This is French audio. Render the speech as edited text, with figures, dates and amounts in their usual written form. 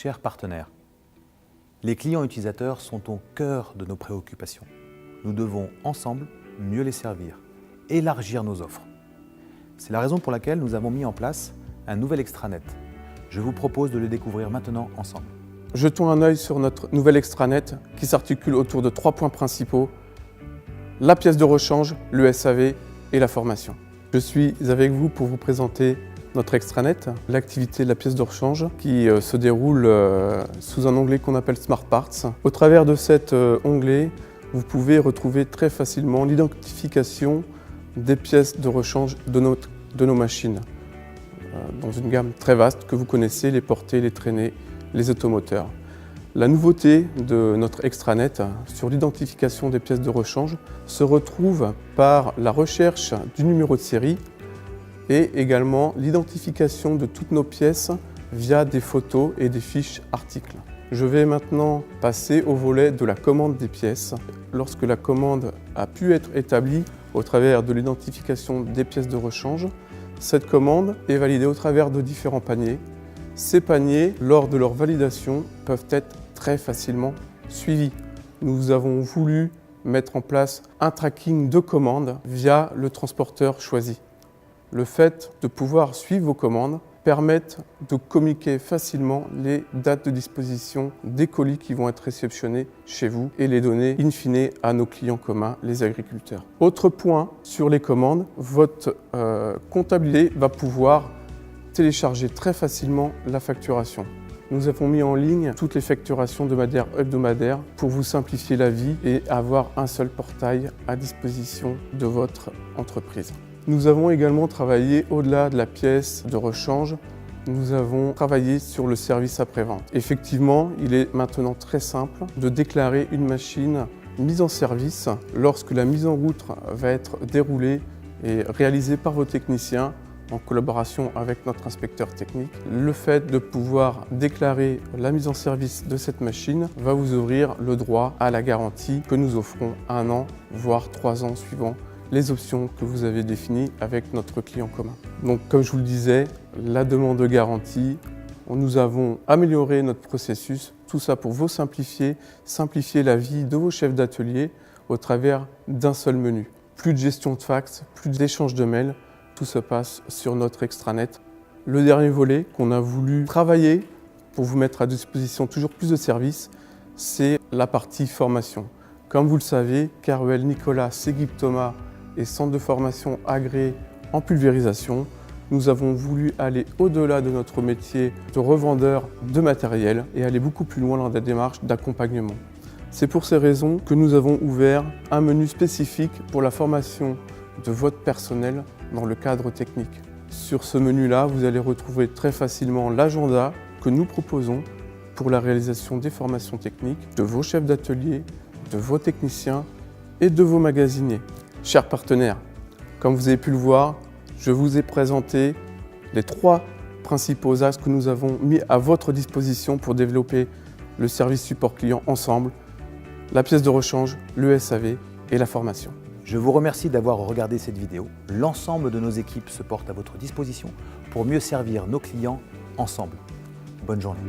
Chers partenaires, les clients utilisateurs sont au cœur de nos préoccupations. Nous devons ensemble mieux les servir, élargir nos offres. C'est la raison pour laquelle nous avons mis en place un nouvel extranet. Je vous propose de le découvrir maintenant ensemble. Jetons un œil sur notre nouvel extranet qui s'articule autour de 3 points principaux: la pièce de rechange, le SAV et la formation. Je suis avec vous pour vous présenter notre extranet, l'activité de la pièce de rechange qui se déroule sous un onglet qu'on appelle Smart Parts. Au travers de cet onglet, vous pouvez retrouver très facilement l'identification des pièces de rechange de nos machines, dans une gamme très vaste que vous connaissez, les portées, les traînées, les automoteurs. La nouveauté de notre extranet sur l'identification des pièces de rechange se retrouve par la recherche du numéro de série et également l'identification de toutes nos pièces via des photos et des fiches articles. Je vais maintenant passer au volet de la commande des pièces. Lorsque la commande a pu être établie au travers de l'identification des pièces de rechange, cette commande est validée au travers de différents paniers. Ces paniers, lors de leur validation, peuvent être très facilement suivis. Nous avons voulu mettre en place un tracking de commandes via le transporteur choisi. Le fait de pouvoir suivre vos commandes permet de communiquer facilement les dates de disposition des colis qui vont être réceptionnés chez vous et les donner in fine à nos clients communs, les agriculteurs. Autre point sur les commandes, votre comptabilité va pouvoir télécharger très facilement la facturation. Nous avons mis en ligne toutes les facturations de manière hebdomadaire pour vous simplifier la vie et avoir un seul portail à disposition de votre entreprise. Nous avons également travaillé au-delà de la pièce de rechange. Nous avons travaillé sur le service après-vente. Effectivement, il est maintenant très simple de déclarer une machine mise en service lorsque la mise en route va être déroulée et réalisée par vos techniciens en collaboration avec notre inspecteur technique. Le fait de pouvoir déclarer la mise en service de cette machine va vous ouvrir le droit à la garantie que nous offrons 1 an, voire 3 ans suivant les options que vous avez définies avec notre client commun. Donc, comme je vous le disais, la demande de garantie, nous avons amélioré notre processus, tout ça pour vous simplifier la vie de vos chefs d'atelier au travers d'un seul menu. Plus de gestion de fax, plus d'échange de mails, tout se passe sur notre extranet. Le dernier volet qu'on a voulu travailler pour vous mettre à disposition toujours plus de services, c'est la partie formation. Comme vous le savez, Caruel Nicolas Seguib Thomas et centre de formation agréé en pulvérisation, nous avons voulu aller au-delà de notre métier de revendeur de matériel et aller beaucoup plus loin dans la démarche d'accompagnement. C'est pour ces raisons que nous avons ouvert un menu spécifique pour la formation de votre personnel dans le cadre technique. Sur ce menu-là, vous allez retrouver très facilement l'agenda que nous proposons pour la réalisation des formations techniques de vos chefs d'atelier, de vos techniciens et de vos magasiniers. Chers partenaires, comme vous avez pu le voir, je vous ai présenté les 3 principaux axes que nous avons mis à votre disposition pour développer le service support client ensemble, la pièce de rechange, le SAV et la formation. Je vous remercie d'avoir regardé cette vidéo. L'ensemble de nos équipes se portent à votre disposition pour mieux servir nos clients ensemble. Bonne journée.